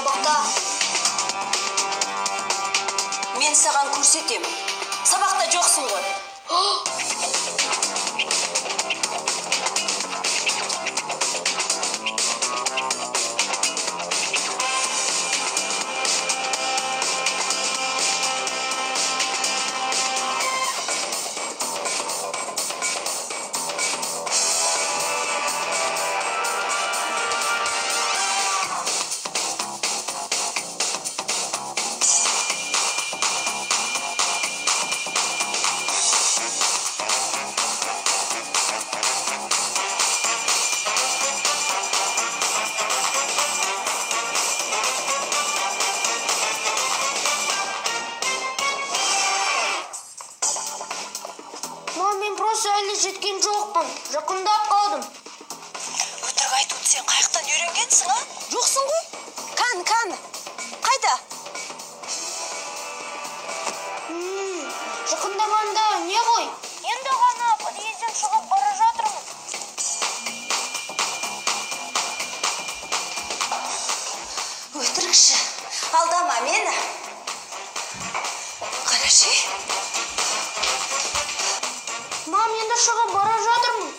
сабақта. Мен саған көрсетем. Сабақта жоқсың ғой. Мен просто әлі жеткен жоқпын. Жақындап қалдым. Өтірік айтуды сен қайықтан үйренгенсің, а? Жоқсың ғой? Кан. Қайда? Жақындағанда не ғой? Енді ғана подъезден шығып бара жатырмын. Өтірікші, алдама мені. Қарашы. Енді шығып бара жатырмын.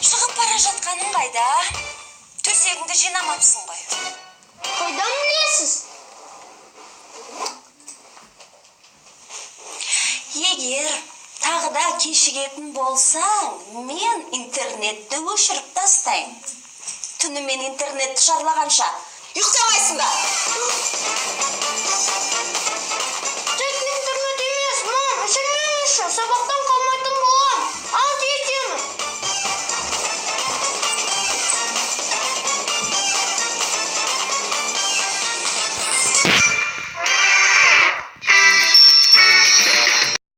Шығып бара жатқаның қайда? Төсегіңді жинамапсың ғой. Қайдан білесіз? Егер тағы да кешігетін болсаң, мен интернетті өшіріп тастайын. Түнімен интернетті шарлағанша ұйықтамайсың ба?